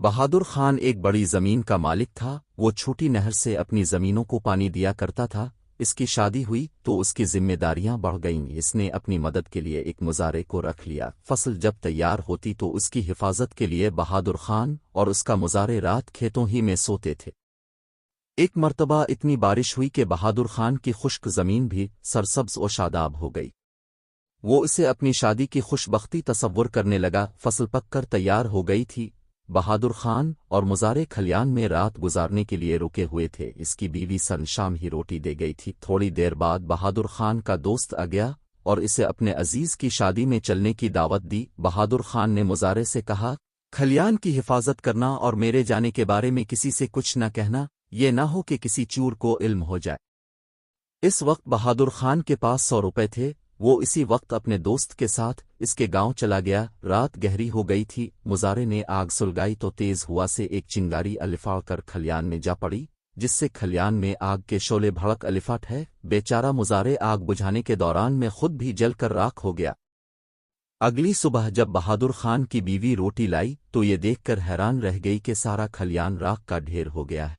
बहादुर खान एक बड़ी जमीन का मालिक था। वो छोटी नहर से अपनी जमीनों को पानी दिया करता था। इसकी शादी हुई तो उसकी जिम्मेदारियां बढ़ गईं। इसने अपनी मदद के लिए एक मुजारे को रख लिया। फसल जब तैयार होती तो उसकी हिफाजत के लिए बहादुर खान और उसका मुजारे रात खेतों ही में सोते थे। एक मर्तबा इतनी बारिश हुई कि बहादुर खान की खुश्क जमीन भी सरसब्ज और शादाब हो गई। वो इसे अपनी शादी की खुशबख्ती तसव्वुर करने लगा। फसल पककर तैयार हो गई थी। बहादुर खान और मुजारे खलियान में रात गुजारने के लिए रुके हुए थे। इसकी बीवी सन शाम ही रोटी दे गई थी। थोड़ी देर बाद बहादुर खान का दोस्त आ गया और इसे अपने अजीज की शादी में चलने की दावत दी। बहादुर खान ने मुजारे से कहा, खलियान की हिफाजत करना और मेरे जाने के बारे में किसी से कुछ न कहना, ये ना हो कि किसी चूर को इल्म हो जाए। इस वक्त बहादुर खान के पास 100 रुपए थे। वो इसी वक्त अपने दोस्त के साथ इसके गांव चला गया। रात गहरी हो गई थी। मुजारे ने आग सुलगाई तो तेज हुआ से एक चिंगारी अलिफाड़ कर खलियान में जा पड़ी, जिससे खलियान में आग के शोले भड़क अलिफाट है। बेचारा मुजारे आग बुझाने के दौरान में खुद भी जलकर राख हो गया। अगली सुबह जब बहादुर खान की बीवी रोटी लाई तो ये देखकर हैरान रह गई कि सारा खलियान राख का ढेर हो गया है।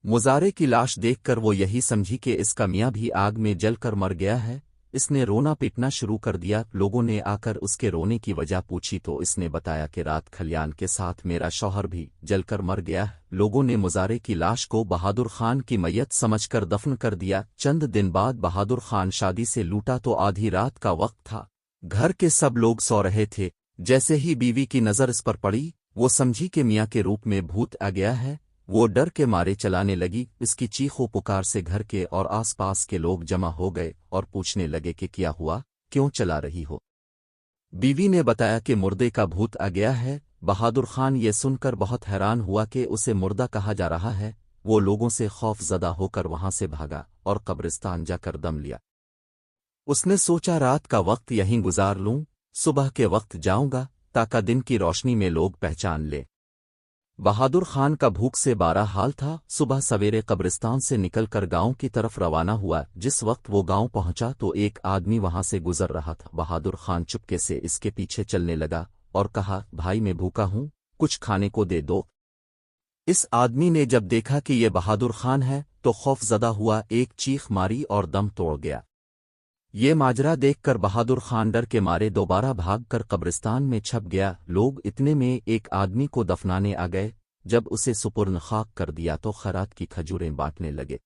मुजारे की लाश देखकर वो यही समझी कि इसका मियाँ भी आग में जलकर मर गया है। इसने रोना पीटना शुरू कर दिया। लोगों ने आकर उसके रोने की वजह पूछी तो इसने बताया कि रात खलियान के साथ मेरा शौहर भी जलकर मर गया है। लोगों ने मुजारे की लाश को बहादुर खान की मैयत समझकर दफन कर दिया। चंद दिन बाद बहादुर खान शादी से लूटा तो आधी रात का वक्त था। घर के सब लोग सो रहे थे। जैसे ही बीवी की नजर इस पर पड़ी, वो समझी कि मियाँ के रूप में भूत आ गया है। वो डर के मारे चलाने लगी। इसकी चीखों पुकार से घर के और आसपास के लोग जमा हो गए और पूछने लगे कि क्या हुआ, क्यों चला रही हो। बीवी ने बताया कि मुर्दे का भूत आ गया है। बहादुर खान ये सुनकर बहुत हैरान हुआ कि उसे मुर्दा कहा जा रहा है। वो लोगों से खौफजदा होकर वहां से भागा और कब्रिस्तान जाकर दम लिया। उसने सोचा रात का वक्त यहीं गुजार लूं, सुबह के वक्त जाऊंगा ताकि दिन की रोशनी में लोग पहचान ले। बहादुर खान का भूख से 12 हाल था। सुबह सवेरे कब्रिस्तान से निकलकर गांव की तरफ रवाना हुआ। जिस वक्त वो गांव पहुंचा तो एक आदमी वहां से गुजर रहा था। बहादुर खान चुपके से इसके पीछे चलने लगा और कहा, भाई मैं भूखा हूं, कुछ खाने को दे दो। इस आदमी ने जब देखा कि ये बहादुर खान है तो खौफजदा हुआ, एक चीख मारी और दम तोड़ गया। ये माजरा देखकर बहादुर खान डर के मारे दोबारा भागकर कब्रिस्तान में छप गया। लोग इतने में एक आदमी को दफनाने आ गए। जब उसे सुपुर्द खाक कर दिया तो खैरात की खजूरें बांटने लगे।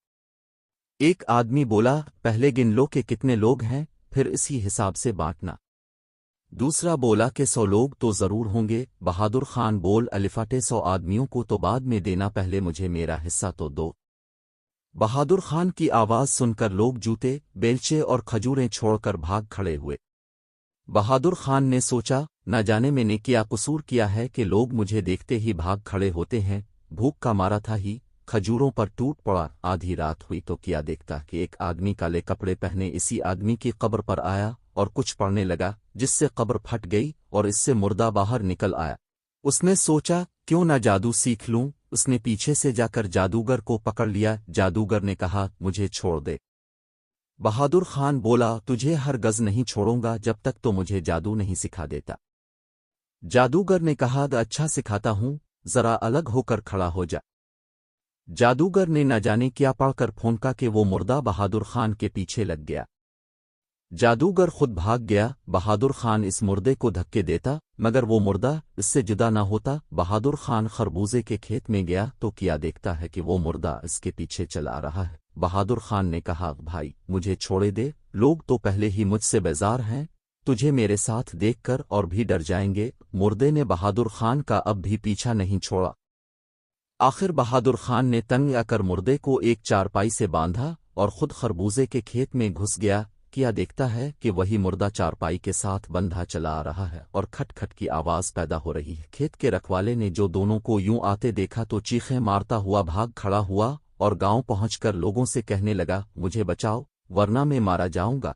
एक आदमी बोला, पहले गिन लो कि कितने लोग हैं, फिर इसी हिसाब से बांटना। दूसरा बोला कि 100 लोग तो जरूर होंगे। बहादुर खान बोल, अलिफाटे 100 आदमियों को तो बाद में देना, पहले मुझे मेरा हिस्सा तो दो। बहादुर खान की आवाज सुनकर लोग जूते, बेलचे और खजूरें छोड़कर भाग खड़े हुए। बहादुर खान ने सोचा, न जाने मैंने क्या कसूर किया है कि लोग मुझे देखते ही भाग खड़े होते हैं। भूख का मारा था ही खजूरों पर टूट पड़ा। आधी रात हुई तो क्या देखता कि एक आदमी काले कपड़े पहने इसी आदमी की कब्र पर आया और कुछ पढ़ने लगा, जिससे कब्र फट गई और इससे मुर्दा बाहर निकल आया। उसने सोचा, क्यों न जादू सीख लूं। उसने पीछे से जाकर जादूगर को पकड़ लिया। जादूगर ने कहा, मुझे छोड़ दे। बहादुर खान बोला, तुझे हर गज नहीं छोड़ूंगा जब तक तो मुझे जादू नहीं सिखा देता। जादूगर ने कहा, अच्छा सिखाता हूं, जरा अलग होकर खड़ा हो जा। जादूगर ने न जाने क्या पढ़कर फूंका कि वो मुर्दा बहादुर खान के पीछे लग गया। जादूगर खुद भाग गया। बहादुर खान इस मुर्दे को धक्के देता मगर वो मुर्दा इससे जुदा न होता। बहादुर खान खरबूजे के खेत में गया तो क्या देखता है कि वो मुर्दा इसके पीछे चला रहा है। बहादुर खान ने कहा, भाई मुझे छोड़े दे, लोग तो पहले ही मुझसे बेजार हैं, तुझे मेरे साथ देखकर और भी डर जाएंगे। मुर्दे ने बहादुर खान का अब भी पीछा नहीं छोड़ा। आखिर बहादुर खान ने तंग आकर मुर्दे को एक चारपाई से बांधा और खुद खरबूजे के खेत में घुस गया। क्या देखता है कि वही मुर्दा चारपाई के साथ बंधा चला आ रहा है और खटखट की आवाज पैदा हो रही है। खेत के रखवाले ने जो दोनों को यूं आते देखा तो चीखें मारता हुआ भाग खड़ा हुआ और गांव पहुंचकर लोगों से कहने लगा, मुझे बचाओ वरना मैं मारा जाऊंगा।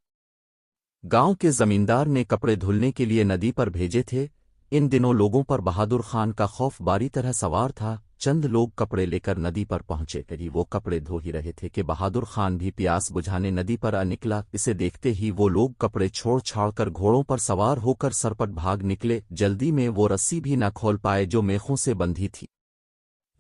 गांव के जमींदार ने कपड़े धुलने के लिए नदी पर भेजे थे। इन दिनों लोगों पर बहादुर खान का खौफ बारी तरह सवार था। चंद लोग कपड़े लेकर नदी पर पहुंचे। वो कपड़े धो ही रहे थे कि बहादुर खान भी प्यास बुझाने नदी पर आ निकला। इसे देखते ही वो लोग कपड़े छोड़ छाड़ कर घोड़ों पर सवार होकर सरपट भाग निकले। जल्दी में वो रस्सी भी न खोल पाए जो मेखों से बंधी थी।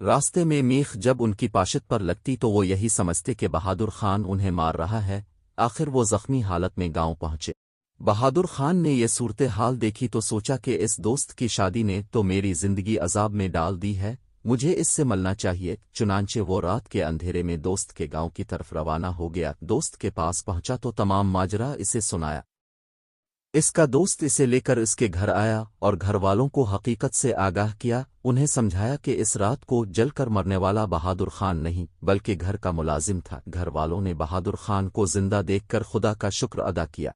रास्ते में मीख जब उनकी पाशित पर लगती तो वो यही समझते कि बहादुर खान उन्हें मार रहा है। आखिर वो जख्मी हालत में गांव पहुंचे। बहादुर खान ने ये सूरत हाल देखी तो सोचा कि इस दोस्त की शादी ने तो मेरी जिंदगी अजाब में डाल दी है, मुझे इससे मलना चाहिए। चुनांचे वो रात के अंधेरे में दोस्त के गांव की तरफ रवाना हो गया। दोस्त के पास पहुंचा तो तमाम माजरा इसे सुनाया। इसका दोस्त इसे लेकर इसके घर आया और घर वालों को हकीकत से आगाह किया। उन्हें समझाया कि इस रात को जलकर मरने वाला बहादुर खान नहीं बल्कि घर का मुलाजिम था। घर वालों ने बहादुर खान को जिंदा देखकर खुदा का शुक्र अदा किया।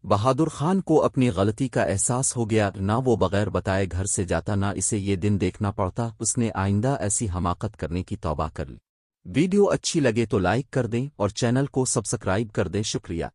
बहादुर खान को अपनी गलती का एहसास हो गया। ना वो बगैर बताए घर से जाता, ना इसे ये दिन देखना पड़ता। उसने आइंदा ऐसी हमाकत करने की तौबा कर ली। वीडियो अच्छी लगे तो लाइक कर दें और चैनल को सब्सक्राइब कर दें। शुक्रिया।